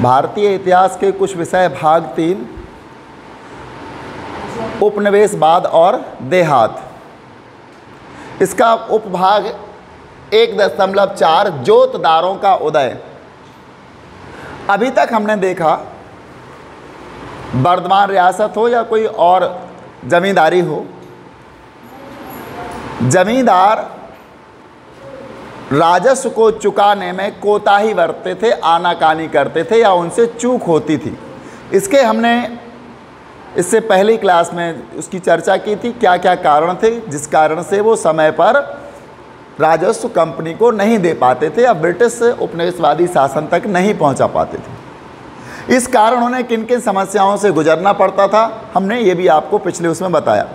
भारतीय इतिहास के कुछ विषय भाग 3, उपनिवेशवाद और देहात। इसका उपभाग 1.4 जोतदारों का उदय। अभी तक हमने देखा वर्धमान रियासत हो या कोई और जमींदारी हो, जमींदार राजस्व को चुकाने में कोताही बरतते थे, आनाकानी करते थे या उनसे चूक होती थी। इसके हमने इससे पहली क्लास में उसकी चर्चा की थी, क्या क्या कारण थे जिस कारण से वो समय पर राजस्व कंपनी को नहीं दे पाते थे या ब्रिटिश उपनिवेशवादी शासन तक नहीं पहुंचा पाते थे। इस कारण उन्हें किन किन समस्याओं से गुजरना पड़ता था, हमने ये भी आपको पिछले उसमें बताया।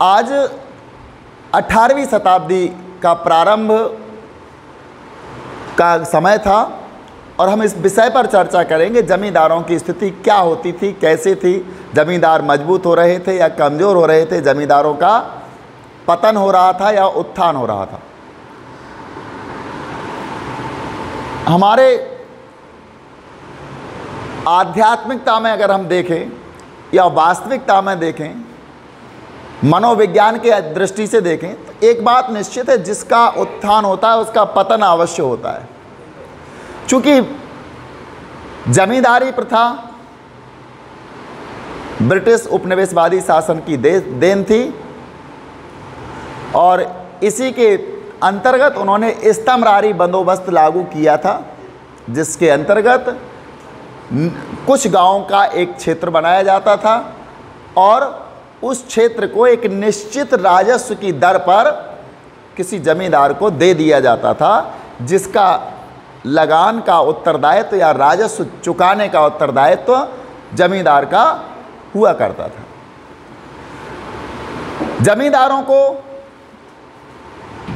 आज 18वीं शताब्दी का प्रारंभ का समय था और हम इस विषय पर चर्चा करेंगे, जमींदारों की स्थिति क्या होती थी, कैसे थी, जमींदार मजबूत हो रहे थे या कमज़ोर हो रहे थे, जमींदारों का पतन हो रहा था या उत्थान हो रहा था। हमारे आध्यात्मिकता में अगर हम देखें या वास्तविकता में देखें, मनोविज्ञान के दृष्टि से देखें तो एक बात निश्चित है, जिसका उत्थान होता है उसका पतन अवश्य होता है। चूँकि जमींदारी प्रथा ब्रिटिश उपनिवेशवादी शासन की देन थी और इसी के अंतर्गत उन्होंने स्तंभरारी बंदोबस्त लागू किया था, जिसके अंतर्गत कुछ गांवों का एक क्षेत्र बनाया जाता था और उस क्षेत्र को एक निश्चित राजस्व की दर पर किसी जमींदार को दे दिया जाता था, जिसका लगान का उत्तरदायित्व या राजस्व चुकाने का उत्तरदायित्व जमींदार का हुआ करता था। जमींदारों को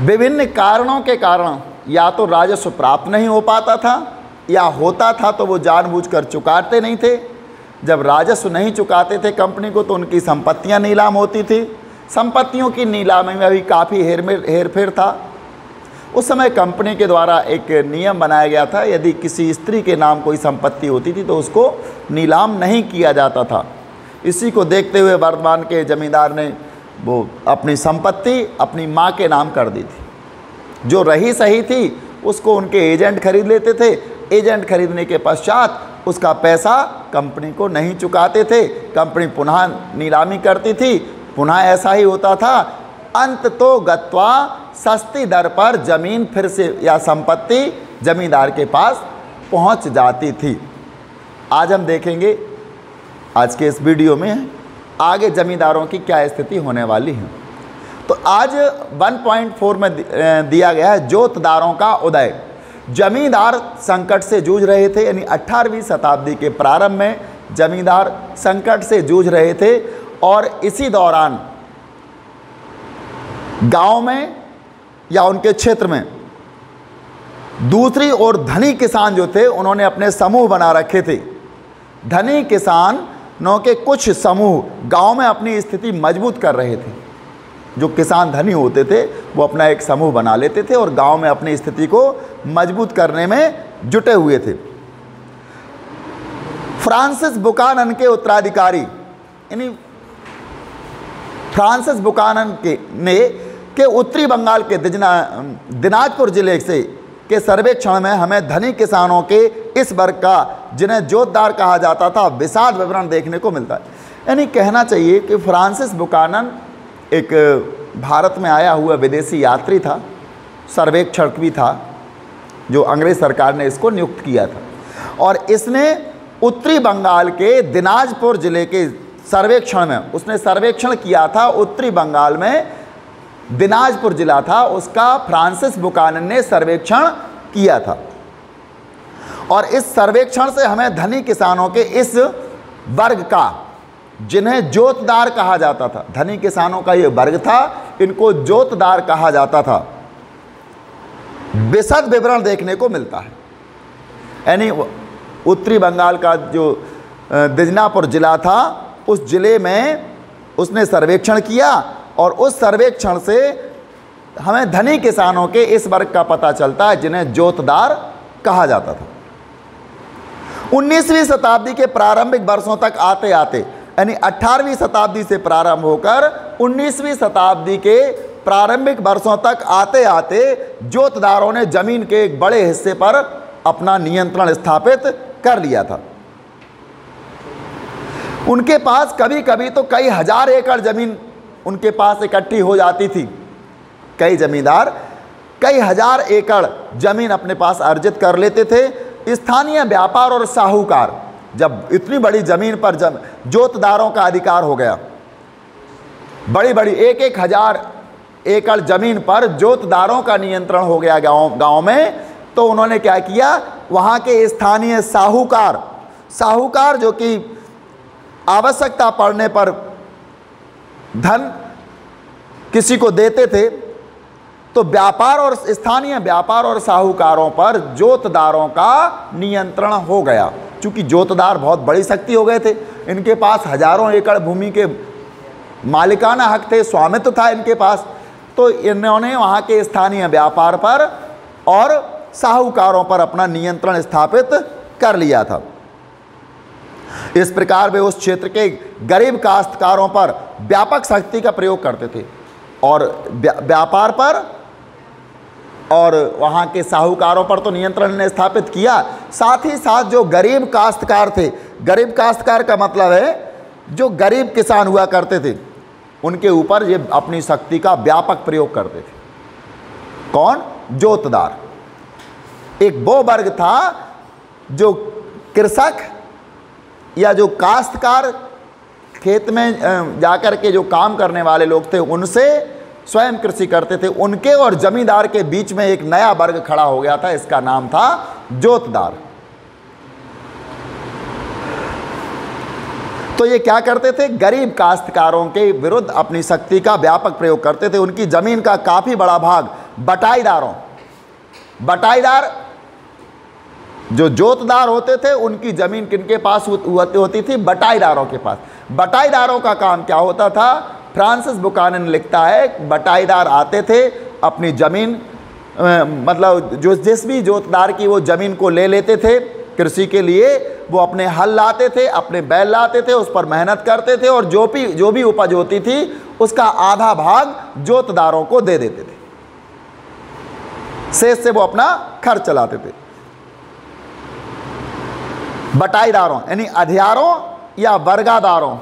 विभिन्न कारणों के कारण या तो राजस्व प्राप्त नहीं हो पाता था या होता था तो वो जानबूझकर चुकाते नहीं थे। जब राजस्व नहीं चुकाते थे कंपनी को तो उनकी संपत्तियां नीलाम होती थी। संपत्तियों की नीलामी में भी काफ़ी हेरफेर था। उस समय कंपनी के द्वारा एक नियम बनाया गया था, यदि किसी स्त्री के नाम कोई संपत्ति होती थी तो उसको नीलाम नहीं किया जाता था। इसी को देखते हुए वर्धमान के जमींदार ने वो अपनी संपत्ति अपनी माँ के नाम कर दी थी। जो रही सही थी उसको उनके एजेंट खरीद लेते थे। एजेंट खरीदने के पश्चात उसका पैसा कंपनी को नहीं चुकाते थे, कंपनी पुनः नीलामी करती थी, पुनः ऐसा ही होता था। अंत तो गत्वा सस्ती दर पर ज़मीन फिर से या संपत्ति जमींदार के पास पहुंच जाती थी। आज हम देखेंगे आज के इस वीडियो में आगे जमींदारों की क्या स्थिति होने वाली है। तो आज 1.4 में दिया गया है जोतदारों का उदय। जमींदार संकट से जूझ रहे थे, यानी 18वीं शताब्दी के प्रारंभ में जमींदार संकट से जूझ रहे थे और इसी दौरान गांव में या उनके क्षेत्र में दूसरी ओर धनी किसान जो थे उन्होंने अपने समूह बना रखे थे। धनी किसानों के कुछ समूह गांव में अपनी स्थिति मजबूत कर रहे थे। जो किसान धनी होते थे वो अपना एक समूह बना लेते थे और गांव में अपनी स्थिति को मजबूत करने में जुटे हुए थे। फ्रांसिस बुकानन के उत्तराधिकारी यानी फ्रांसिस बुकानन के उत्तरी बंगाल के दिनाजपुर जिले से के सर्वेक्षण में हमें धनी किसानों के इस वर्ग का, जिन्हें जोतदार कहा जाता था, विषाद विवरण देखने को मिलता है। यानी कहना चाहिए कि फ्रांसिस बुकानन एक भारत में आया हुआ विदेशी यात्री था, सर्वेक्षक भी था, जो अंग्रेज सरकार ने इसको नियुक्त किया था और इसने उत्तरी बंगाल के दिनाजपुर जिले के सर्वेक्षण में उसने सर्वेक्षण किया था। उत्तरी बंगाल में दिनाजपुर जिला था, उसका फ्रांसिस बुकानन ने सर्वेक्षण किया था और इस सर्वेक्षण से हमें धनी किसानों के इस वर्ग का, जिन्हें जोतदार कहा जाता था, धनी किसानों का ये वर्ग था, इनको जोतदार कहा जाता था, विशद विवरण देखने को मिलता है। यानी उत्तरी बंगाल का जो दिजनापुर जिला था उस जिले में उसने सर्वेक्षण किया और उस सर्वेक्षण से हमें धनी किसानों के इस वर्ग का पता चलता है जिन्हें जोतदार कहा जाता था। 19वीं शताब्दी के प्रारंभिक वर्षों तक आते आते, यानी 18वीं शताब्दी से प्रारंभ होकर 19वीं शताब्दी के प्रारंभिक वर्षों तक आते आते जोतदारों ने जमीन के एक बड़े हिस्से पर अपना नियंत्रण स्थापित कर लिया था। उनके पास कभी कभी तो कई हजार एकड़ जमीन उनके पास इकट्ठी हो जाती थी। कई जमींदार कई हजार एकड़ जमीन अपने पास अर्जित कर लेते थे। स्थानीय व्यापार और साहूकार, जब इतनी बड़ी जमीन पर जोतदारों का अधिकार हो गया, बड़ी बड़ी एक हजार एकड़ जमीन पर जोतदारों का नियंत्रण हो गया गांव में, तो उन्होंने क्या किया, वहां के स्थानीय साहूकार जो कि आवश्यकता पड़ने पर धन किसी को देते थे, तो स्थानीय व्यापार और साहूकारों पर जोतदारों का नियंत्रण हो गया। चूंकि जोतदार बहुत बड़ी शक्ति हो गए थे, इनके पास हजारों एकड़ भूमि के मालिकाना हक थे, स्वामित्व था इनके पास, तो इन्होंने वहाँ के स्थानीय व्यापार पर और साहूकारों पर अपना नियंत्रण स्थापित कर लिया था। इस प्रकार वे उस क्षेत्र के गरीब काश्तकारों पर व्यापक शक्ति का प्रयोग करते थे और व्यापार पर और वहाँ के साहूकारों पर तो नियंत्रण ने स्थापित किया। साथ ही साथ जो गरीब काश्तकार थे, गरीब काश्तकार का मतलब है जो गरीब किसान हुआ करते थे, उनके ऊपर ये अपनी शक्ति का व्यापक प्रयोग करते थे। कौन? जोतदार। एक वो वर्ग था जो कृषक या जो काश्तकार, खेत में जाकर के जो काम करने वाले लोग थे, उनसे स्वयं कृषि करते थे, उनके और जमींदार के बीच में एक नया वर्ग खड़ा हो गया था, इसका नाम था जोतदार। तो ये क्या करते थे? गरीब काश्तकारों के विरुद्ध अपनी शक्ति का व्यापक प्रयोग करते थे। उनकी जमीन का काफी बड़ा भाग बटाईदार जो जोतदार होते थे, उनकी जमीन किनके पास होती थी? बटाईदारों के पास। बटाईदारों का काम क्या होता था? फ्रांसिस बुकानन लिखता है, बटाईदार आते थे, अपनी जमीन मतलब जो जिस भी जोतदार की वो जमीन को ले लेते थे कृषि के लिए, वो अपने हल लाते थे, अपने बैल लाते थे, उस पर मेहनत करते थे और जो भी उपज होती थी उसका आधा भाग जोतदारों को दे देते थे। शेष से वो अपना खर्च चलाते थे। बटाईदारों यानी अधियारों या वर्गादारों,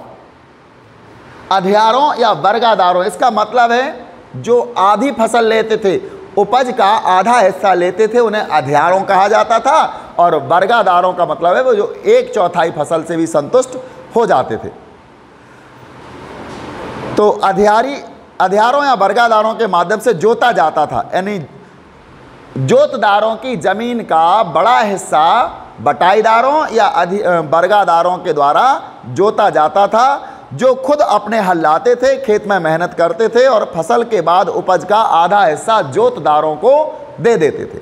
इसका मतलब है जो आधी फसल लेते थे, उपज का आधा हिस्सा लेते थे, उन्हें अधियारों कहा जाता था। और वर्गादारों का मतलब है वो जो 1/4 फसल से भी संतुष्ट हो जाते थे। तो अधियारों या वर्गादारों के माध्यम से जोता जाता था, यानी जोतदारों की जमीन का बड़ा हिस्सा बटाईदारों या वर्गादारों के द्वारा जोता जाता था, जो खुद अपने हल लाते थे, खेत में मेहनत करते थे और फसल के बाद उपज का आधा हिस्सा जोतदारों को दे देते थे।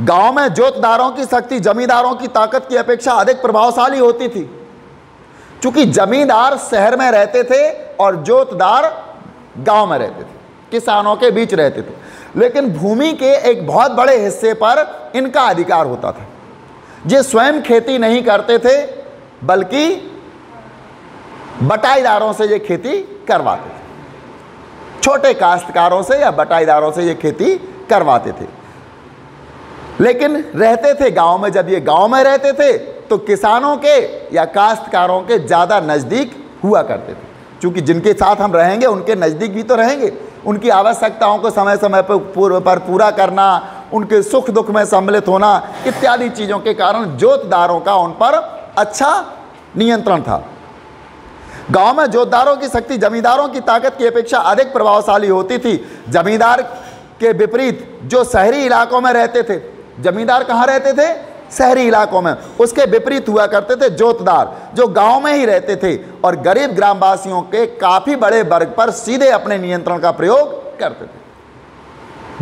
गांव में जोतदारों की शक्ति जमींदारों की ताकत की अपेक्षा अधिक प्रभावशाली होती थी, क्योंकि जमींदार शहर में रहते थे और जोतदार गांव में रहते थे, किसानों के बीच रहते थे। लेकिन भूमि के एक बहुत बड़े हिस्से पर इनका अधिकार होता था। ये स्वयं खेती नहीं करते थे, बल्कि बटाईदारों से ये खेती करवाते थे। छोटे काश्तकारों से या बटाईदारों से ये खेती करवाते थे, लेकिन रहते थे गांव में। जब ये गांव में रहते थे तो किसानों के या काश्तकारों के ज़्यादा नज़दीक हुआ करते थे, क्योंकि जिनके साथ हम रहेंगे उनके नज़दीक भी तो रहेंगे। उनकी आवश्यकताओं को समय समय पर पूरा करना, उनके सुख दुख में सम्मिलित होना इत्यादि चीज़ों के कारण जोतदारों का उन पर अच्छा नियंत्रण था। गांव में जोतदारों की शक्ति जमींदारों की ताकत की अपेक्षा अधिक प्रभावशाली होती थी। जमींदार के विपरीत जो शहरी इलाकों में रहते थे, जमींदार कहाँ रहते थे? शहरी इलाकों में। उसके विपरीत हुआ करते थे जोतदार, जो गांव में ही रहते थे और गरीब ग्रामवासियों के काफ़ी बड़े वर्ग पर सीधे अपने नियंत्रण का प्रयोग करते थे।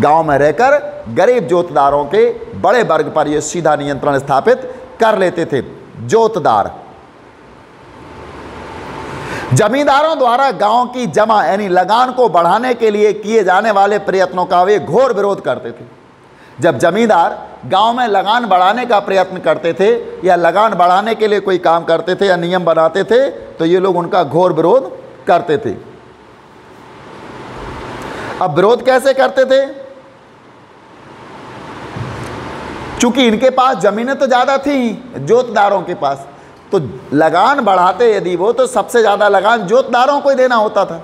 गांव में रहकर गरीब जोतदारों के बड़े वर्ग पर यह सीधा नियंत्रण स्थापित कर लेते थे। जोतदार जमींदारों द्वारा गांव की जमा यानी लगान को बढ़ाने के लिए किए जाने वाले प्रयत्नों का वे घोर विरोध करते थे। जब जमींदार गांव में लगान बढ़ाने का प्रयत्न करते थे या लगान बढ़ाने के लिए कोई काम करते थे या नियम बनाते थे तो ये लोग उनका घोर विरोध करते थे। अब विरोध कैसे करते थे? चूंकि इनके पास जमीनें तो ज़्यादा थी जोतदारों के पास, तो लगान बढ़ाते यदि वो तो सबसे ज़्यादा लगान जोतदारों को ही देना होता था।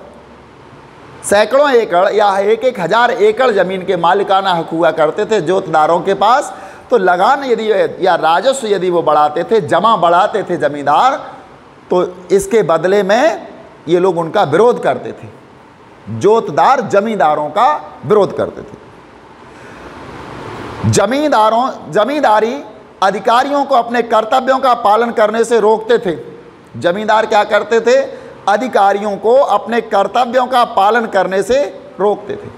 सैकड़ों एकड़ या 1,000 एकड़ ज़मीन के मालिकाना हक हुआ करते थे जोतदारों के पास, तो लगान यदि या राजस्व यदि वो बढ़ाते थे, जमा बढ़ाते थे ज़मींदार, तो इसके बदले में ये लोग उनका विरोध करते थे। जोतदार जमींदारों का विरोध करते थे। जमींदारी अधिकारियों को अपने कर्तव्यों का पालन करने से रोकते थे। जमींदार क्या करते थे? अधिकारियों को अपने कर्तव्यों का पालन करने से रोकते थे।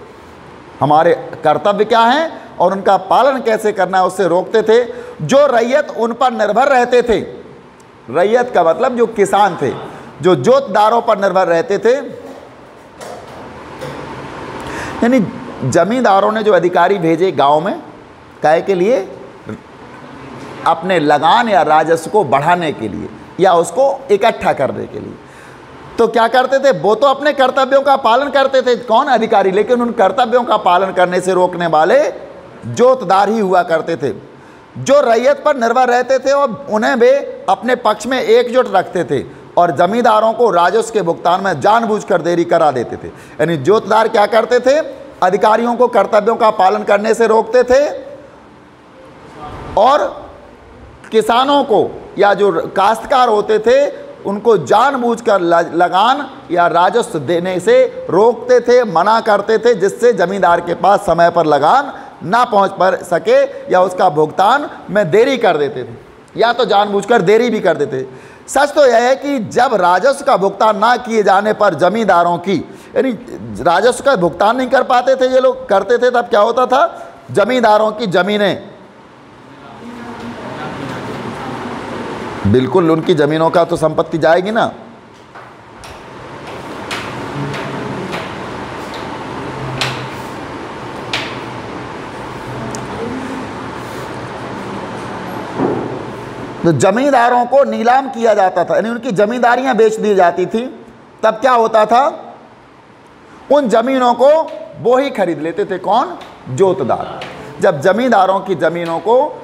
हमारे कर्तव्य क्या हैं और उनका पालन कैसे करना है उससे रोकते थे। जो रैयत उन पर निर्भर रहते थे, रैयत का मतलब जो किसान थे, जो जोतदारों पर निर्भर रहते थे, यानी जमींदारों ने जो अधिकारी भेजे गांव में काहे के लिए? अपने लगान या राजस्व को बढ़ाने के लिए या उसको इकट्ठा करने के लिए। तो क्या करते थे? वो तो अपने कर्तव्यों का पालन करते थे, कौन? अधिकारी, लेकिन उन कर्तव्यों का पालन करने से रोकने वाले जोतदार ही हुआ करते थे। जो रैयत पर निर्भर रहते थे और उन्हें वे अपने पक्ष में एकजुट रखते थे और जमींदारों को राजस्व के भुगतान में जानबूझकर देरी करा देते थे। यानी जोतदार क्या करते थे? अधिकारियों को कर्तव्यों का पालन करने से रोकते थे और किसानों को या जो काश्तकार होते थे उनको जानबूझकर लगान या राजस्व देने से रोकते थे, मना करते थे, जिससे जमींदार के पास समय पर लगान ना पहुंच पर सके या उसका भुगतान में देरी कर देते थे या तो जानबूझकर देरी भी कर देते। सच तो यह है कि जब राजस्व का भुगतान ना किए जाने पर जमींदारों की, यानी राजस्व का भुगतान नहीं कर पाते थे ये लोग, करते थे, तब क्या होता था? जमींदारों की जमीनें, बिल्कुल उनकी ज़मीनों का तो संपत्ति जाएगी ना। तो जमींदारों को नीलाम किया जाता था, यानी उनकी जमींदारियां बेच दी जाती थी। तब क्या होता था? उन जमीनों को वो ही खरीद लेते थे। कौन? जोतदार। जब जमींदारों की ज़मीनों को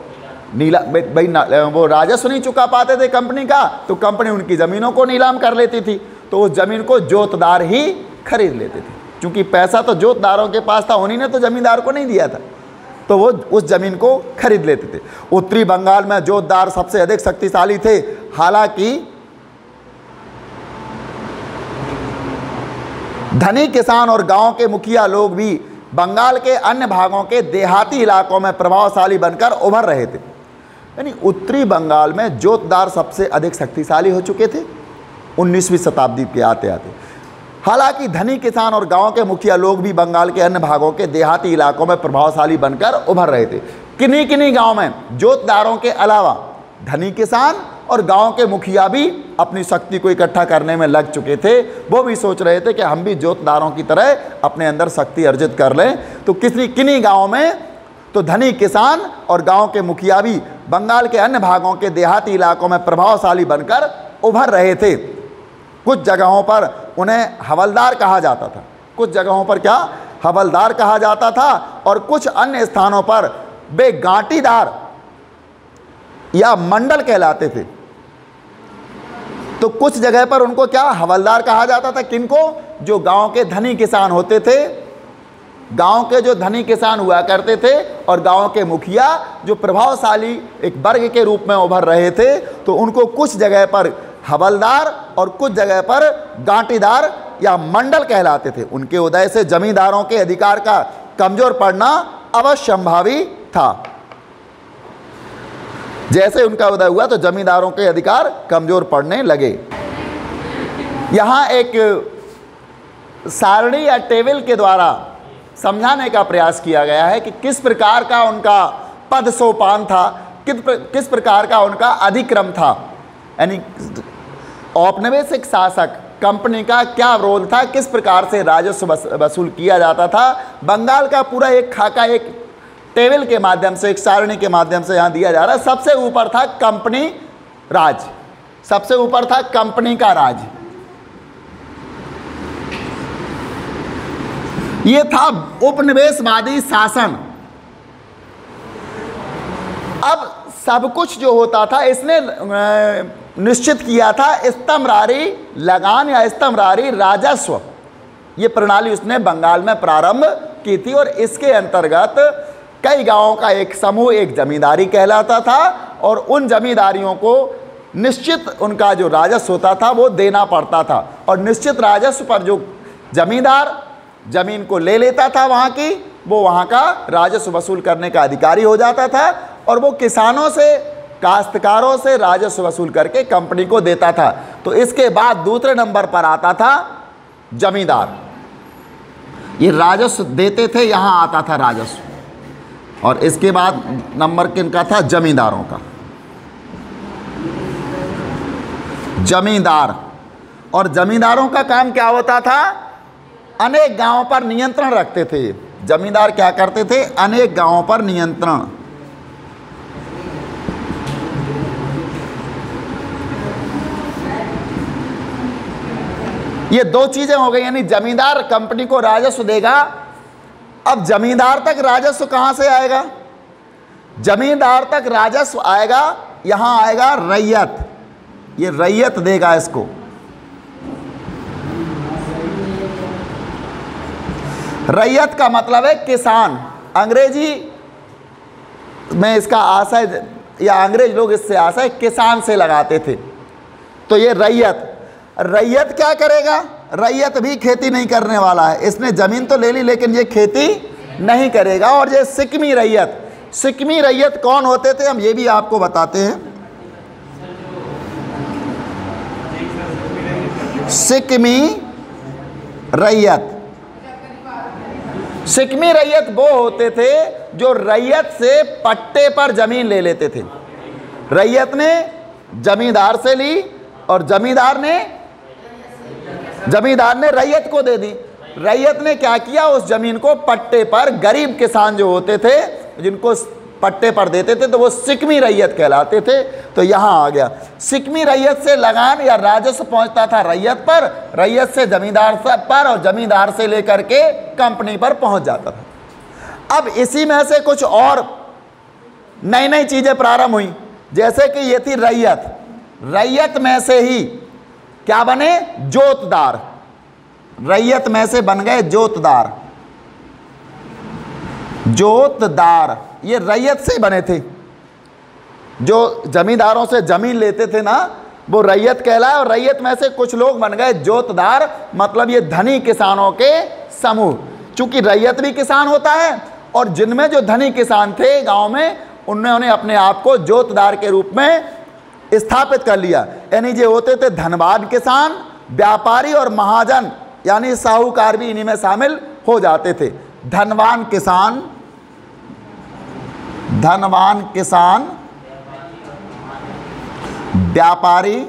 वो राजस्व नहीं चुका पाते थे कंपनी का, तो कंपनी उनकी ज़मीनों को नीलाम कर लेती थी, तो उस ज़मीन को जोतदार ही खरीद लेते थे। क्योंकि पैसा तो जोतदारों के पास था, उन्हीं ने तो ज़मींदार को नहीं दिया था, तो वो उस ज़मीन को खरीद लेते थे। उत्तरी बंगाल में जोतदार सबसे अधिक शक्तिशाली थे। हालांकि धनी किसान और गांव के मुखिया लोग भी बंगाल के अन्य भागों के देहाती इलाकों में प्रभावशाली बनकर उभर रहे थे। यानी उत्तरी बंगाल में जोतदार सबसे अधिक शक्तिशाली हो चुके थे 19वीं शताब्दी के आते आते। हालांकि धनी किसान और गांव के मुखिया लोग भी बंगाल के अन्य भागों के देहाती इलाकों में प्रभावशाली बनकर उभर रहे थे। किन्हीं किन्हीं गांव में जोतदारों के अलावा धनी किसान और गांव के मुखिया भी अपनी शक्ति को इकट्ठा करने में लग चुके थे। वो भी सोच रहे थे कि हम भी जोतदारों की तरह अपने अंदर शक्ति अर्जित कर लें। तो किन्हीं गाँव में तो धनी किसान और गांव के मुखिया भी बंगाल के अन्य भागों के देहाती इलाकों में प्रभावशाली बनकर उभर रहे थे। कुछ जगहों पर उन्हें हवलदार कहा जाता था, कुछ जगहों पर क्या? हवलदार कहा जाता था, और कुछ अन्य स्थानों पर वे गांटीदार या मंडल कहलाते थे। तो कुछ जगह पर उनको क्या हवलदार कहा जाता था? किनको? जो गांव के धनी किसान होते थे, गांव के जो धनी किसान हुआ करते थे, और गांव के मुखिया जो प्रभावशाली एक वर्ग के रूप में उभर रहे थे, तो उनको कुछ जगह पर हवलदार और कुछ जगह पर गांटीदार या मंडल कहलाते थे। उनके उदय से जमींदारों के अधिकार का कमजोर पड़ना अवश्यंभावी था। जैसे उनका उदय हुआ तो जमींदारों के अधिकार कमजोर पड़ने लगे। यहाँ एक सारणी या टेबल के द्वारा समझाने का प्रयास किया गया है कि किस प्रकार का उनका पद सोपान था, किस प्रकार का उनका अधिक्रम था। यानी औपनिवेशिक शासक कंपनी का क्या रोल था, किस प्रकार से राजस्व वसूल किया जाता था। बंगाल का पूरा एक खाका, एक टेबल के माध्यम से, एक सारणी के माध्यम से यहां दिया जा रहा है। सबसे ऊपर था कंपनी राज, सबसे ऊपर था कंपनी का राज, ये था उपनिवेशवादी शासन। अब सब कुछ जो होता था इसने निश्चित किया था स्तंभरारी लगान या स्तंभरारी राजस्व, ये प्रणाली उसने बंगाल में प्रारंभ की थी। और इसके अंतर्गत कई गांवों का एक समूह एक जमींदारी कहलाता था और उन जमींदारियों को निश्चित उनका जो राजस्व होता था वो देना पड़ता था। और निश्चित राजस्व पर जो जमींदार जमीन को ले लेता था वहाँ की, वो वहाँ का राजस्व वसूल करने का अधिकारी हो जाता था और वो किसानों से, काश्तकारों से राजस्व वसूल करके कंपनी को देता था। तो इसके बाद दूसरे नंबर पर आता था जमींदार, ये राजस्व देते थे, यहाँ आता था राजस्व। और इसके बाद नंबर किनका था? जमींदारों का। जमींदार, और जमींदारों का काम क्या होता था? अनेक गांवों पर नियंत्रण रखते थे। जमींदार क्या करते थे? अनेक गांवों पर नियंत्रण। ये दो चीजें हो गई, यानी जमींदार कंपनी को राजस्व देगा। अब जमींदार तक राजस्व कहां से आएगा? जमींदार तक राजस्व आएगा, यहां आएगा रैयत, ये रैयत देगा इसको। रैयत का मतलब है किसान। अंग्रेजी में इसका आशय, या अंग्रेज लोग इससे आशय किसान से लगाते थे। तो ये रैयत, रैयत क्या करेगा? रैयत भी खेती नहीं करने वाला है, इसने जमीन तो ले ली लेकिन ये खेती नहीं करेगा। और ये सिक्मी रैयत, सिक्मी रैयत कौन होते थे हम ये भी आपको बताते हैं। सिक्मी रैयत, सिक्मी रैयत वो होते थे जो रैयत से पट्टे पर जमीन ले लेते थे। रैयत ने जमींदार से ली और जमींदार ने रैयत को दे दी। रैयत ने क्या किया? उस जमीन को पट्टे पर, गरीब किसान जो होते थे जिनको पट्टे पर देते थे, तो वो सिक्मी रैयत कहलाते थे। तो यहाँ आ गया, सिक्मी रैयत से लगान या राजस्व पहुंचता था रैयत पर, रैयत से जमींदार पर, और जमींदार से लेकर के कंपनी पर पहुंच जाता था। अब इसी में से कुछ और नई नई चीजें प्रारंभ हुई, जैसे कि ये थी रैयत। रैयत में से ही क्या बने? जोतदार। रैयत में से बन गए जोतदार। जोतदार ये रैयत से बने थे, जो जमींदारों से जमीन लेते थे ना, वो रैयत कहलाए। और रैयत में से कुछ लोग बन गए जोतदार, मतलब ये धनी किसानों के समूह। चूंकि रैयत भी किसान होता है, और जिनमें जो धनी किसान थे गांव में, उन्होंने अपने आप को जोतदार के रूप में स्थापित कर लिया। यानी ये होते थे धनवान किसान, व्यापारी और महाजन यानी साहूकार भी इन्हीं में शामिल हो जाते थे। धनवान किसान, धनवान किसान, व्यापारी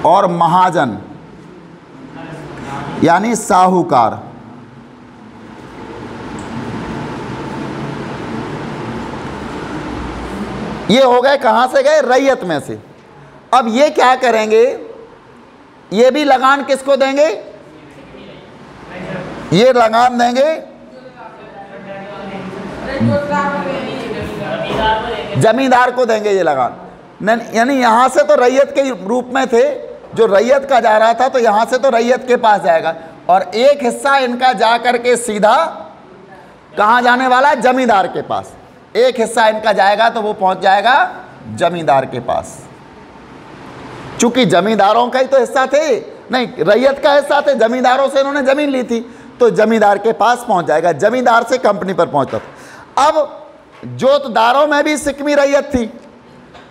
और महाजन यानी साहूकार। ये हो गए, कहां से गए? रैयत में से। अब ये क्या करेंगे? ये भी लगान किसको देंगे? ये लगान देंगे जमींदार को देंगे ये लगान। यानी यहां से तो रैयत के रूप में थे, जो रैयत का जा रहा था तो यहां से तो रैयत के पास जाएगा, और एक हिस्सा इनका जा करके सीधा कहां जाने वाला है? जमींदार के पास। एक हिस्सा इनका जाएगा तो वो पहुंच जाएगा जमींदार के पास। चूंकि जमींदारों का ही तो हिस्सा थे, नहीं रैयत का हिस्सा थे, जमींदारों से इन्होंने जमीन ली थी, तो जमींदार के पास पहुंच जाएगा, जमींदार से कंपनी पर पहुंचता था। अब जोतदारों में भी सिक्मी रैयत थी,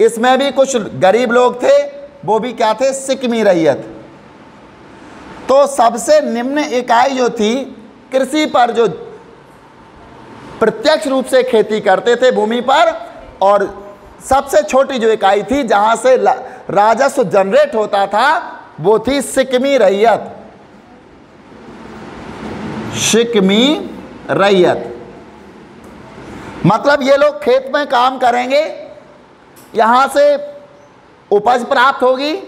इसमें भी कुछ गरीब लोग थे, वो भी क्या थे? सिक्मी रैयत। तो सबसे निम्न इकाई जो थी कृषि पर, जो प्रत्यक्ष रूप से खेती करते थे भूमि पर, और सबसे छोटी जो इकाई थी जहां से राजस्व जनरेट होता था, वो थी सिक्मी रैयत। शिकमी रैयत। मतलब ये लोग खेत में काम करेंगे, यहाँ से उपज प्राप्त होगी,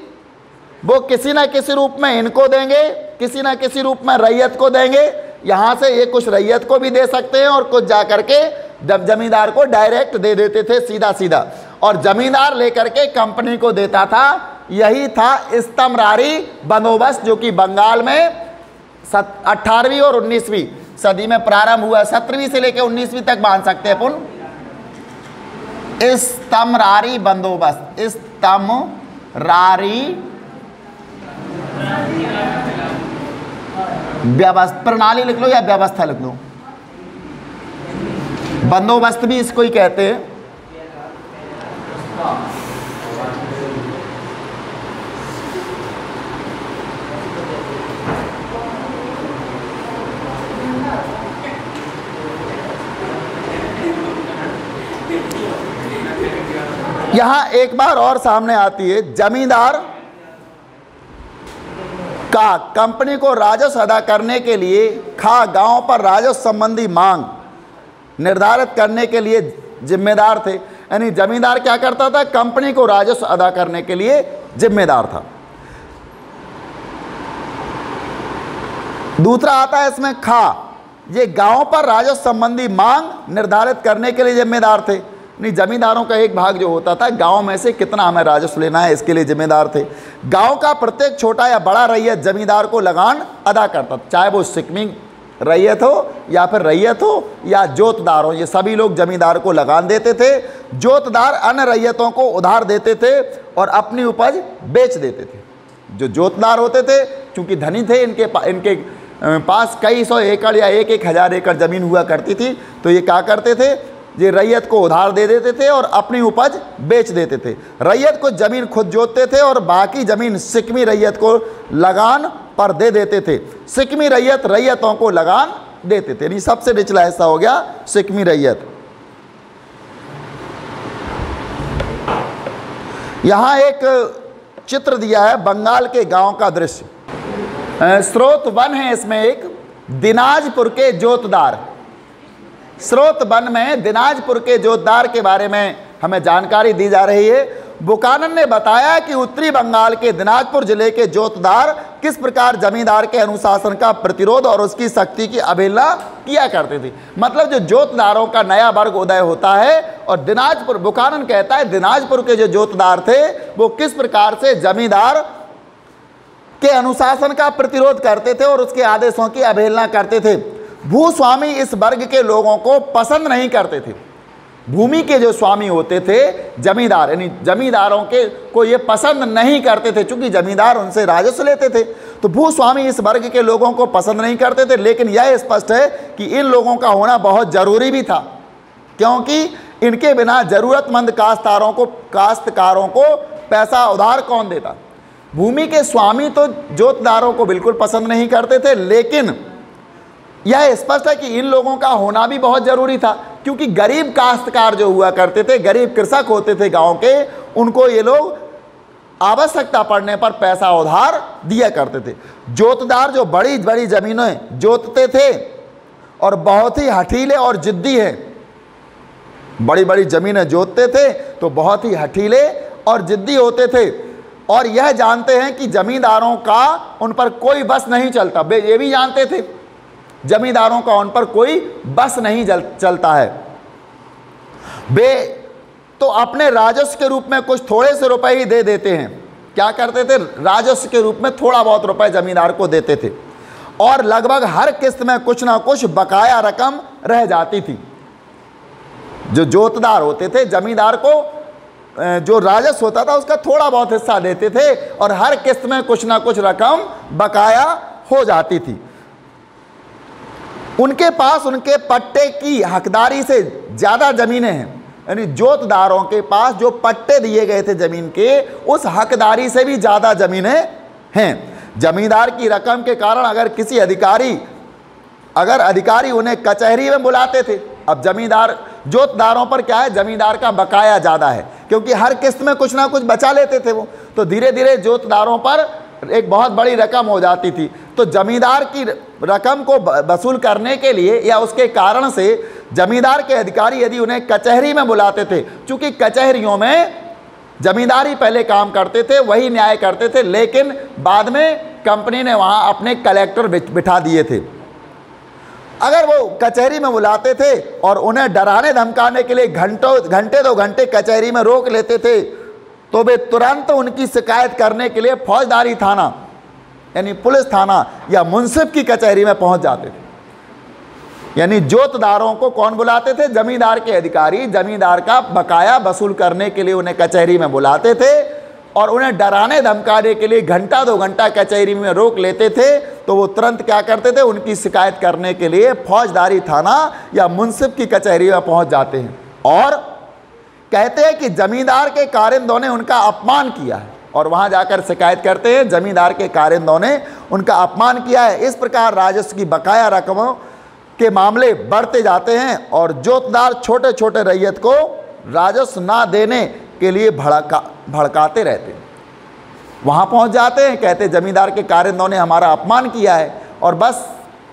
वो किसी न किसी रूप में इनको देंगे, किसी न किसी रूप में रैयत को देंगे। यहाँ से ये कुछ रैयत को भी दे सकते हैं और कुछ जा करके जब जमींदार को डायरेक्ट दे देते थे सीधा सीधा, और जमींदार लेकर के कंपनी को देता था। यही था इस्तमरारी बंदोबस्त, जो कि बंगाल में 18वीं और 19वीं सदी में प्रारंभ हुआ। 17वीं से लेकर 19वीं तक मान सकते हैं अपन। इस्तमरारी बंदोबस्त, इस्तमरारी व्यवस्था, प्रणाली लिख लो या व्यवस्था लिख लो, बंदोबस्त भी इसको ही कहते हैं। यहां एक बार और सामने आती है, जमींदार का कंपनी को राजस्व अदा करने के लिए गांव पर राजस्व संबंधी मांग निर्धारित करने के लिए जिम्मेदार थे। यानी जमींदार क्या करता था, कंपनी को राजस्व अदा करने के लिए जिम्मेदार था। दूसरा आता है इसमें ये गांव पर राजस्व संबंधी मांग निर्धारित करने के लिए जिम्मेदार थे। नहीं, जमींदारों का एक भाग जो होता था, गांव में से कितना हमें राजस्व लेना है, इसके लिए जिम्मेदार थे। गांव का प्रत्येक छोटा या बड़ा रैयत जमींदार को लगान अदा करता, चाहे वो शिकमी रैयत हो या फिर रैयत हो या जोतदार हो, ये सभी लोग जमींदार को लगान देते थे। जोतदार अन्य रैयतों को उधार देते थे और अपनी उपज बेच देते थे। जो जोतदार होते थे, चूंकि धनी थे, इनके पास कई सौ एकड़ या एक हजार एकड़ ज़मीन हुआ करती थी, तो ये क्या करते थे, ये रैयत को उधार दे देते थे और अपनी उपज बेच देते थे। रैयत को ज़मीन खुद जोतते थे और बाकी ज़मीन शिकमी रैयत को लगान पर दे देते थे। शिकमी रैयतों को लगान देते थे। यानी सबसे निचला हिस्सा हो गया शिकमी रैयत। यहाँ एक चित्र दिया है बंगाल के गांव का दृश्य। स्रोत वन है इसमें एक, दिनाजपुर के जोतदार। स्रोत वन में दिनाजपुर के जोतदार के बारे में हमें जानकारी दी जा रही है। बुकानन ने बताया कि उत्तरी बंगाल के दिनाजपुर जिले के जोतदार किस प्रकार जमींदार के अनुशासन का प्रतिरोध और उसकी शक्ति की अवहेलना किया करते थे। मतलब जो जोतदारों का नया वर्ग उदय होता है और दिनाजपुर, बुकानन कहता है दिनाजपुर के जो जोतदार थे वो किस प्रकार से जमींदार के अनुशासन का प्रतिरोध करते थे और उसके आदेशों की अवहेलना करते थे। भूस्वामी इस वर्ग के लोगों को पसंद नहीं करते थे। भूमि के जो स्वामी होते थे, जमींदार, यानी जमींदारों के को ये पसंद नहीं करते थे, चूंकि जमींदार उनसे राजस्व लेते थे। तो भूस्वामी इस वर्ग के लोगों को पसंद नहीं करते थे। लेकिन यह स्पष्ट है कि इन लोगों का होना बहुत जरूरी भी था, क्योंकि इनके बिना जरूरतमंद काश्तकारों को पैसा उधार कौन देता। भूमि के स्वामी तो जोतदारों को बिल्कुल पसंद नहीं करते थे, लेकिन यह स्पष्ट है कि इन लोगों का होना भी बहुत जरूरी था, क्योंकि गरीब काश्तकार जो हुआ करते थे, गरीब कृषक होते थे गांव के, उनको ये लोग आवश्यकता पड़ने पर पैसा उधार दिया करते थे। जोतदार जो बड़ी बड़ी जमीनें जोतते थे और बहुत ही हठीले और जिद्दी हैं, बड़ी बड़ी जमीनें जोतते थे तो बहुत ही हठीले और जिद्दी होते थे, और यह जानते हैं कि जमींदारों का उन पर कोई बस नहीं चलता। वे ये भी जानते थे जमींदारों का उन पर कोई बस नहीं चलता है। वे तो अपने राजस्व के रूप में कुछ थोड़े से रुपए ही दे देते हैं। क्या करते थे, राजस्व के रूप में थोड़ा बहुत रुपए जमींदार को देते थे, और लगभग हर किस्त में कुछ ना कुछ बकाया रकम रह जाती थी। जो जोतदार होते थे, जमींदार को जो राजस्व होता था उसका थोड़ा बहुत हिस्सा देते थे, और हर किस्त में कुछ ना कुछ रकम बकाया हो जाती थी। उनके पास उनके पट्टे की हकदारी से ज़्यादा ज़मीनें हैं, यानी जोतदारों के पास जो पट्टे दिए गए थे ज़मीन के, उस हकदारी से भी ज़्यादा ज़मीनें हैं। जमींदार की रकम के कारण अगर अधिकारी उन्हें कचहरी में बुलाते थे। अब जोतदारों पर क्या है, जमींदार का बकाया ज़्यादा है, क्योंकि हर किस्त में कुछ ना कुछ बचा लेते थे वो, तो धीरे धीरे जोतदारों पर एक बहुत बड़ी रकम हो जाती थी। तो जमींदार की रकम को वसूल करने के लिए या उसके कारण से जमींदार के अधिकारी यदि उन्हें कचहरी में बुलाते थे, चूंकि कचहरियों में जमींदारी पहले काम करते थे, वही न्याय करते थे, लेकिन बाद में कंपनी ने वहाँ अपने कलेक्टर बिठा दिए थे। अगर वो कचहरी में बुलाते थे और उन्हें डराने धमकाने के लिए घंटे 2 घंटे कचहरी में रोक लेते थे, तो वे तुरंत उनकी शिकायत करने के लिए फौजदारी थाना यानी पुलिस थाना या मुंसिफ की कचहरी में पहुंच जाते थे। यानी जोतदारों को कौन बुलाते थे? जमींदार के अधिकारी जमींदार का बकाया वसूल करने के लिए उन्हें कचहरी में बुलाते थे और उन्हें डराने धमकाने के लिए घंटा 2 घंटा कचहरी में रोक लेते थे। तो वो तुरंत क्या करते थे? उनकी शिकायत करने के लिए फौजदारी थाना या मुंसिफ की कचहरी में पहुंच जाते हैं और कहते हैं कि जमींदार के कारिंदों ने उनका अपमान किया है, और वहां जाकर शिकायत करते हैं जमींदार के कारिंदों ने उनका अपमान किया है। इस प्रकार राजस्व की बकाया रकमों के मामले बढ़ते जाते हैं और जोतदार छोटे छोटे रैयत को राजस्व ना देने के लिए भड़काते रहते हैं। वहाँ पहुँच जाते हैं, कहते जमींदार के कारिंदों ने हमारा अपमान किया है, और बस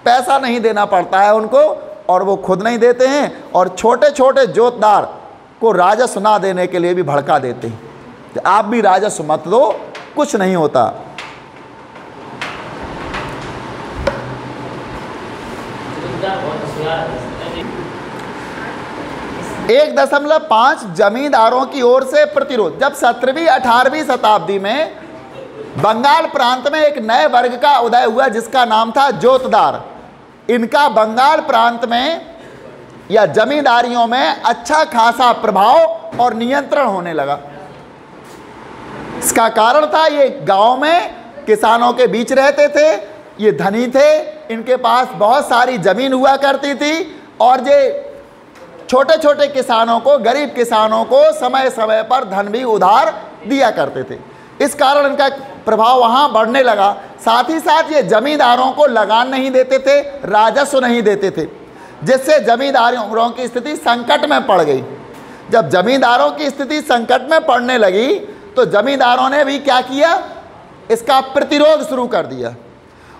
पैसा नहीं देना पड़ता है उनको, और वो खुद नहीं देते हैं, और छोटे छोटे जोतदार को राजस्व ना देने के लिए भी भड़का देते हैं कि आप भी राजस्व मत दो, कुछ नहीं होता। 1.5 जमींदारों की ओर से प्रतिरोध। जब 17वीं 18वीं शताब्दी में बंगाल प्रांत में एक नए वर्ग का उदय हुआ जिसका नाम था जोतदार, इनका बंगाल प्रांत में या जमींदारियों में अच्छा खासा प्रभाव और नियंत्रण होने लगा। इसका कारण था ये गांव में किसानों के बीच रहते थे, ये धनी थे, इनके पास बहुत सारी जमीन हुआ करती थी, और ये छोटे छोटे किसानों को, गरीब किसानों को समय समय पर धन भी उधार दिया करते थे। इस कारण इनका प्रभाव वहाँ बढ़ने लगा। साथ ही साथ ये जमींदारों को लगान नहीं देते थे, राजस्व नहीं देते थे, जिससे जमींदारों की स्थिति संकट में पड़ गई। जब जमींदारों की स्थिति संकट में पड़ने लगी तो जमींदारों ने भी क्या किया? इसका प्रतिरोध शुरू कर दिया,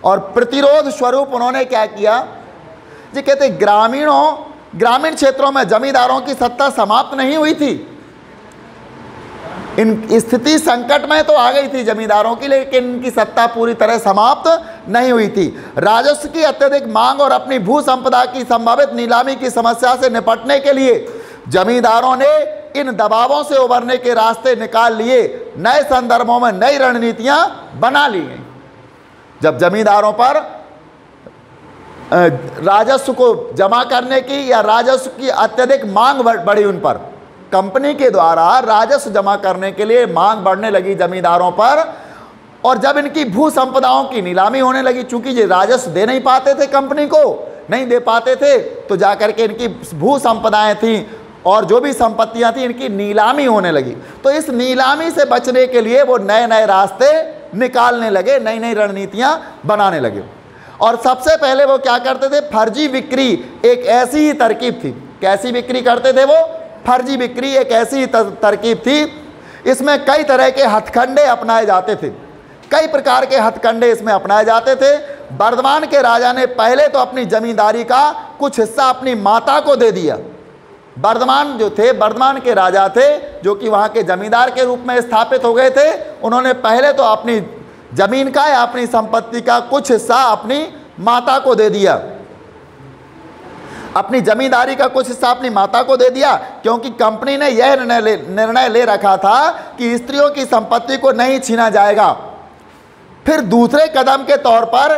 और प्रतिरोध स्वरूप उन्होंने क्या किया जी? कहते ग्रामीण क्षेत्रों में जमींदारों की सत्ता समाप्त नहीं हुई थी। इन स्थिति संकट में तो आ गई थी जमींदारों की, लेकिन इनकी सत्ता पूरी तरह समाप्त नहीं हुई थी। राजस्व की अत्यधिक मांग और अपनी भू संपदा की संभावित नीलामी की समस्या से निपटने के लिए जमींदारों ने इन दबावों से उबरने के रास्ते निकाल लिए। नए संदर्भों में नई रणनीतियां बना ली गई। जब जमींदारों पर राजस्व को जमा करने की या राजस्व की अत्यधिक मांग बढ़ी, उन पर कंपनी के द्वारा राजस्व जमा करने के लिए मांग बढ़ने लगी जमींदारों पर, और जब इनकी भू संपदाओं की नीलामी होने लगी, चूंकि ये राजस्व दे नहीं पाते थे, कंपनी को नहीं दे पाते थे, तो जाकर के इनकी भू संपदाएं थीं और जो भी संपत्तियां थी इनकी नीलामी होने लगी। तो इस नीलामी से बचने के लिए वो नए नए रास्ते निकालने लगे, नई नई रणनीतियां बनाने लगे। और सबसे पहले वो क्या करते थे? फर्जी बिक्री एक ऐसी ही तरकीब थी। कैसी बिक्री करते थे वो? फर्जी बिक्री एक ऐसी ही तरकीब थी। इसमें कई तरह के हथकंडे अपनाए जाते थे, कई प्रकार के हथकंडे इसमें अपनाए जाते थे। बर्धमान के राजा ने पहले तो अपनी जमींदारी का कुछ हिस्सा अपनी माता को दे दिया। बर्धमान जो थे, बर्धमान के राजा थे जो कि वहाँ के जमींदार के रूप में स्थापित हो गए थे, उन्होंने पहले तो अपनी जमीन का या अपनी संपत्ति का कुछ हिस्सा अपनी माता को दे दिया, अपनी जमींदारी का कुछ हिस्सा अपनी माता को दे दिया, क्योंकि कंपनी ने यह निर्णय ले रखा था कि स्त्रियों की संपत्ति को नहीं छीना जाएगा। फिर दूसरे कदम के तौर पर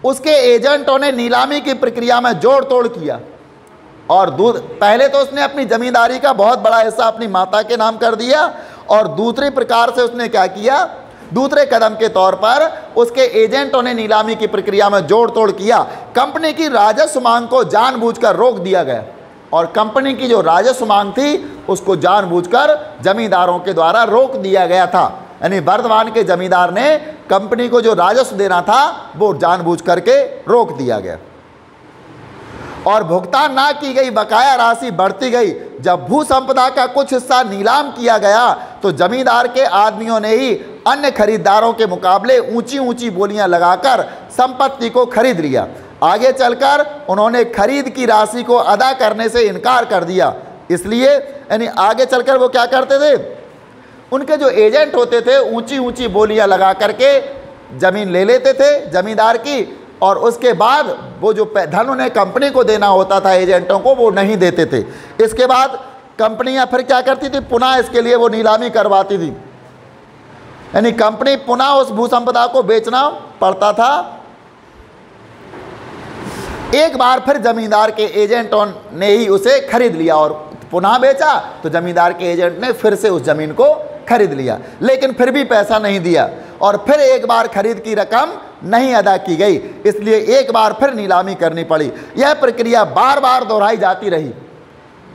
उसके एजेंटों ने नीलामी की प्रक्रिया में जोड़ तोड़ किया, और पहले तो उसने अपनी जमींदारी का बहुत बड़ा हिस्सा अपनी माता के नाम कर दिया, और दूसरी प्रकार से उसने क्या किया? दूसरे कदम के तौर पर उसके एजेंटों ने नीलामी की प्रक्रिया में जोड़ तोड़ किया। कंपनी की राजस्व मांग को जानबूझकर रोक दिया गया, और कंपनी की जो राजस्व मांग थी उसको जानबूझकर जमींदारों के द्वारा रोक दिया गया था। यानी बर्धमान के जमींदार ने कंपनी को जो राजस्व देना था वो जानबूझ करके रोक दिया गया, और भुगतान ना की गई बकाया राशि बढ़ती गई। जब भू संपदा का कुछ हिस्सा नीलाम किया गया तो जमींदार के आदमियों ने ही अन्य खरीदारों के मुकाबले ऊंची ऊंची बोलियां लगाकर संपत्ति को खरीद लिया। आगे चलकर उन्होंने खरीद की राशि को अदा करने से इनकार कर दिया। इसलिए यानी आगे चलकर वो क्या करते थे, उनके जो एजेंट होते थे ऊंची ऊंची बोलियां लगा करके ज़मीन ले लेते थे जमींदार की, और उसके बाद वो जो धन उन्हें कंपनी को देना होता था एजेंटों को, वो नहीं देते थे। इसके बाद कंपनियां फिर क्या करती थी, पुनः इसके लिए वो नीलामी करवाती थी, यानी कंपनी पुनः उस भूसंपदा को बेचना पड़ता था। एक बार फिर जमींदार के एजेंटों ने ही उसे खरीद लिया और पुनः बेचा, तो जमींदार के एजेंट ने फिर से उस जमीन को खरीद लिया, लेकिन फिर भी पैसा नहीं दिया और फिर एक बार खरीद की रकम नहीं अदा की गई, इसलिए एक बार फिर नीलामी करनी पड़ी। यह प्रक्रिया बार बार दोहराई जाती रही।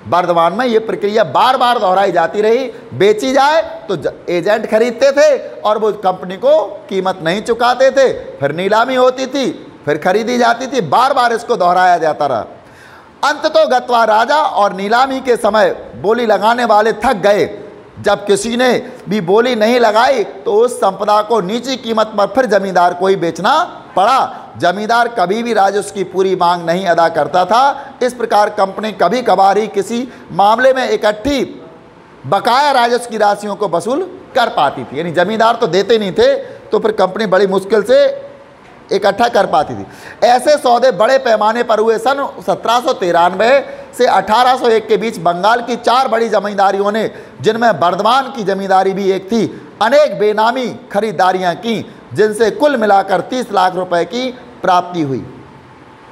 वर्तमान में ये प्रक्रिया बार बार दोहराई जाती रही। बेची जाए तो एजेंट खरीदते थे और वो कंपनी को कीमत नहीं चुकाते थे, फिर नीलामी होती थी, फिर खरीदी जाती थी। बार बार इसको दोहराया जाता रहा। अंततः गत्वा राजा और नीलामी के समय बोली लगाने वाले थक गए। जब किसी ने भी बोली नहीं लगाई तो उस संपदा को नीची कीमत पर फिर जमींदार को ही बेचना पड़ा। जमींदार कभी भी राजस्व की पूरी मांग नहीं अदा करता था। इस प्रकार कंपनी कभी कभार ही किसी मामले में इकट्ठी बकाया राजस्व की राशियों को वसूल कर पाती थी, यानी जमींदार तो देते नहीं थे, तो फिर कंपनी बड़ी मुश्किल से इकट्ठा कर पाती थी। ऐसे सौदे बड़े पैमाने पर हुए। सन 1793 से 1801 के बीच बंगाल की 4 बड़ी जमींदारियों ने, जिनमें बर्धमान की जमींदारी भी एक थी, अनेक बेनामी खरीदारियां की, जिनसे कुल मिलाकर 30 लाख रुपए की प्राप्ति हुई।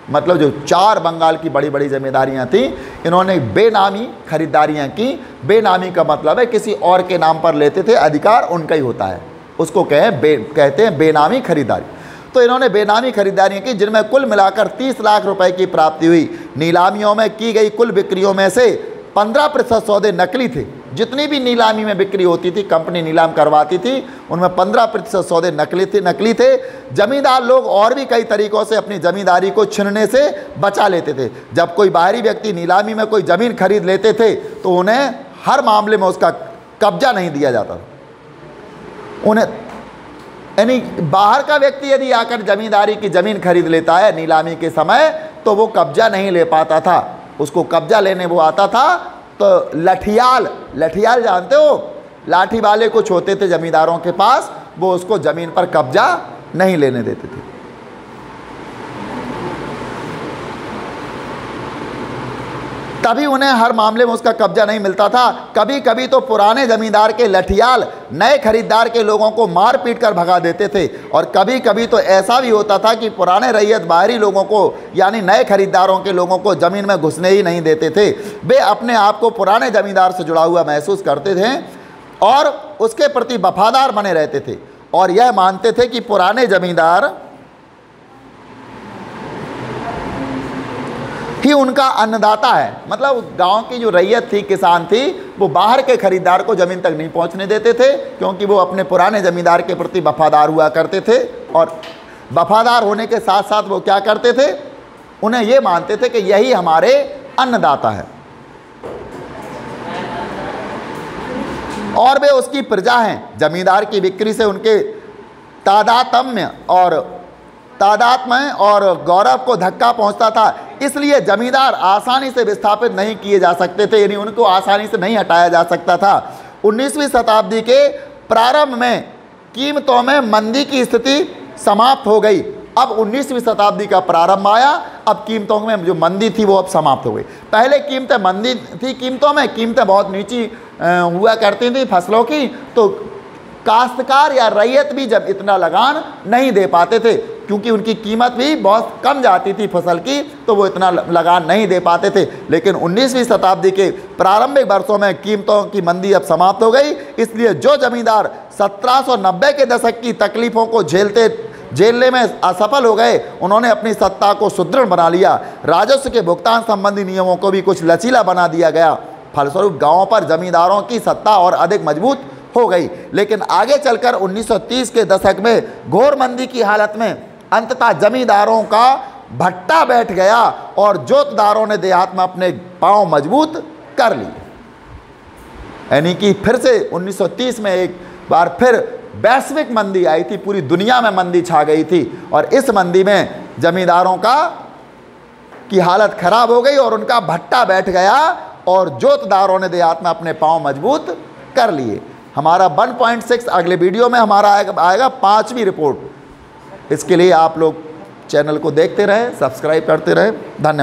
मतलब जो 4 बंगाल की बड़ी बड़ी जमींदारियां थीं, इन्होंने बेनामी खरीदारियां की। बेनामी का मतलब है किसी और के नाम पर लेते थे, अधिकार उनका ही होता है, उसको कहते हैं बेनामी खरीदारी। तो इन्होंने बेनामी खरीदारियां की, जिनमें कुल मिलाकर 30 लाख रुपए की प्राप्ति हुई। नीलामियों में की गई कुल बिक्रियों में से 15% सौदे नकली थे। जितनी भी नीलामी में बिक्री होती थी, कंपनी नीलाम करवाती थी, उनमें 15% सौदे नकली थे। जमींदार लोग और भी कई तरीक़ों से अपनी ज़मींदारी को छीनने से बचा लेते थे। जब कोई बाहरी व्यक्ति नीलामी में कोई ज़मीन खरीद लेते थे तो उन्हें हर मामले में उसका कब्जा नहीं दिया जाता था। उन्हें यानी बाहर का व्यक्ति यदि आकर जमींदारी की ज़मीन खरीद लेता है नीलामी के समय, तो वो कब्जा नहीं ले पाता था। उसको कब्जा लेने वो आता था तो लठियाल जानते हो, लाठी वाले कुछ होते थे जमींदारों के पास, वो उसको ज़मीन पर कब्जा नहीं लेने देते थे। तभी उन्हें हर मामले में उसका कब्जा नहीं मिलता था। कभी कभी तो पुराने जमींदार के लठियाल नए खरीदार के लोगों को मार पीट कर भगा देते थे, और कभी कभी तो ऐसा भी होता था कि पुराने रैयत बाहरी लोगों को, यानी नए खरीदारों के लोगों को ज़मीन में घुसने ही नहीं देते थे। वे अपने आप को पुराने जमींदार से जुड़ा हुआ महसूस करते थे और उसके प्रति वफादार बने रहते थे, और यह मानते थे कि पुराने जमींदार ही उनका अन्नदाता है। मतलब गांव की जो रैयत थी, किसान थी, वो बाहर के खरीदार को ज़मीन तक नहीं पहुंचने देते थे, क्योंकि वो अपने पुराने ज़मींदार के प्रति वफादार हुआ करते थे। और वफादार होने के साथ साथ वो क्या करते थे, उन्हें ये मानते थे कि यही हमारे अन्नदाता है और वे उसकी प्रजा हैं। जमींदार की बिक्री से उनके तादात्म्य और गौरव को धक्का पहुंचता था, इसलिए जमींदार आसानी से विस्थापित नहीं किए जा सकते थे, यानी उनको आसानी से नहीं हटाया जा सकता था। 19वीं शताब्दी के प्रारंभ में कीमतों में मंदी की स्थिति समाप्त हो गई। अब 19वीं शताब्दी का प्रारंभ आया, अब कीमतों में जो मंदी थी वो अब समाप्त हो गई। पहले कीमतें मंदी थी, कीमतें बहुत नीची हुआ करती थी फसलों की, तो काश्तकार या रैयत भी जब इतना लगान नहीं दे पाते थे, क्योंकि उनकी कीमत भी बहुत कम जाती थी फसल की, तो वो इतना लगान नहीं दे पाते थे। लेकिन 19वीं शताब्दी के प्रारंभिक वर्षों में कीमतों की मंदी अब समाप्त हो गई, इसलिए जो जमींदार 1790 के दशक की तकलीफ़ों को झेलने में असफल हो गए, उन्होंने अपनी सत्ता को सुदृढ़ बना लिया। राजस्व के भुगतान संबंधी नियमों को भी कुछ लचीला बना दिया गया। फलस्वरूप गाँवों पर जमींदारों की सत्ता और अधिक मजबूत हो गई। लेकिन आगे चलकर 1930 के दशक में घोर मंदी की हालत में अंततः जमींदारों का भट्टा बैठ गया और जोतदारों ने देहात में अपने पांव मजबूत कर लिए। यानी कि फिर से 1930 में एक बार फिर वैश्विक मंदी आई थी, पूरी दुनिया में मंदी छा गई थी और इस मंदी में जमींदारों की हालत खराब हो गई और उनका भट्टा बैठ गया और जोतदारों ने देहात में अपने पांव मजबूत कर लिए। हमारा 1.6 अगले वीडियो में हमारा आएगा 5वीं रिपोर्ट। इसके लिए आप लोग चैनल को देखते रहें, सब्सक्राइब करते रहें। धन्यवाद।